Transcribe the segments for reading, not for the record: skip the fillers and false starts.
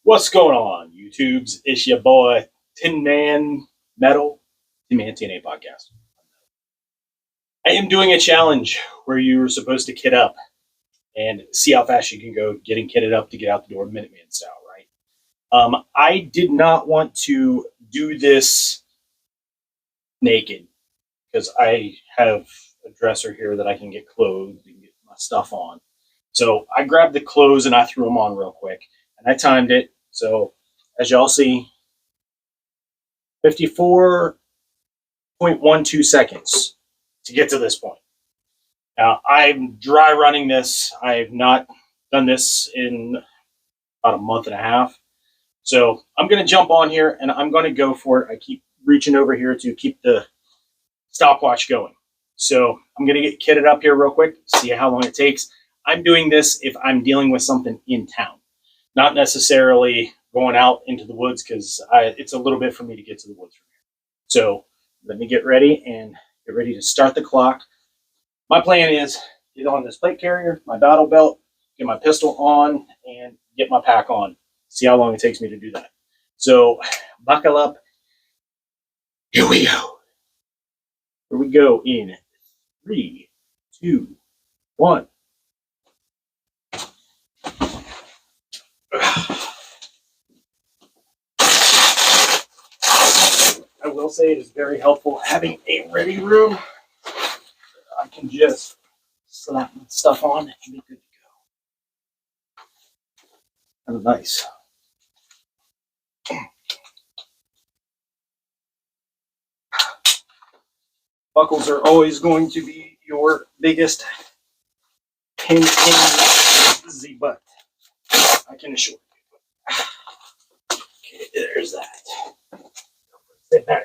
What's going on, YouTubes? It's your boy, TinMan-Metal, TinMan-TNA podcast. I am doing a challenge where you're supposed to kit up and see how fast you can go getting kitted up to get out the door Minuteman style, right? I did not want to do this naked because I have a dresser here that I can get clothed and get my stuff on. So I grabbed the clothes and I threw them on real quick, and I timed it. So as y'all see, 54.12 seconds to get to this point. Now I'm dry running this. I've not done this in about a month and a half. So I'm going to jump on here and I'm going to go for it. I keep reaching over here to keep the stopwatch going. So I'm going to get kitted up here real quick, see how long it takes. I'm doing this if I'm dealing with something in town, not necessarily going out into the woods because it's a little bit for me to get to the woods from here. So let me get ready and get ready to start the clock. My plan is get on this plate carrier, my battle belt, get my pistol on, and get my pack on. See how long it takes me to do that. So buckle up. Here we go. Here we go in 3, 2, 1. I will say it is very helpful having a ready room. I can just slap my stuff on and be good to go. Kind of nice. Buckles are always going to be your biggest pain in the butt, I can assure you. Okay, there's that. Sit back.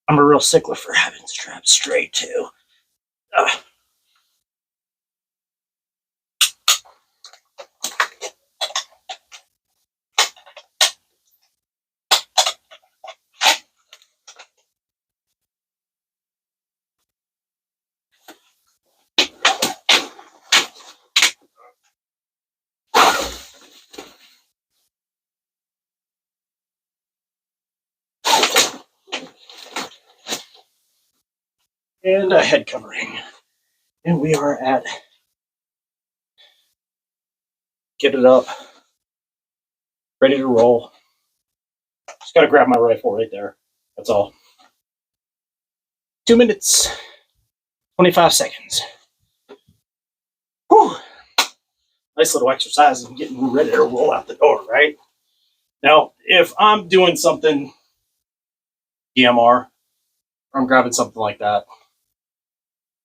I'm a real stickler for having straps straight too. And a head covering. And we are at get it up, ready to roll. Just gotta grab my rifle right there. That's all. 2 minutes, 25 seconds. Whew. Nice little exercise and getting ready to roll out the door, right? Now, if I'm doing something DMR, or I'm grabbing something like that,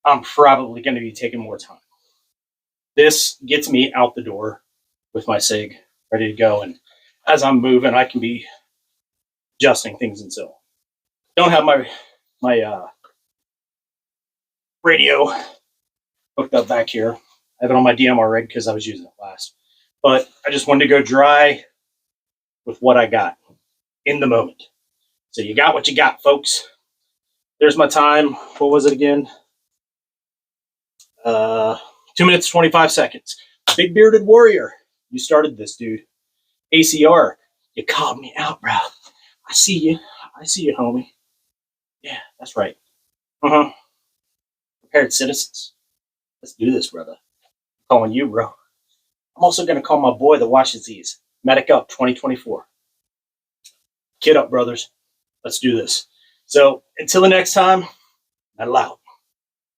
I'm probably going to be taking more time. This gets me out the door with my SIG ready to go, and as I'm moving, I can be adjusting things and so. Don't have my radio hooked up back here. I have it on my DMR rig because I was using it last. But I just wanted to go dry with what I got in the moment. So you got what you got, folks. There's my time. What was it again? 2 minutes, 25 seconds. Big Bearded Warrior. You started this, dude. ACR. You called me out, bro. I see you. I see you, homie. Yeah, that's right. Prepared citizens. Let's do this, brother. I'm calling you, bro. I'm also going to call my boy that watches these. Medic Up 2024. Kid up, brothers. Let's do this. So until the next time, metal out.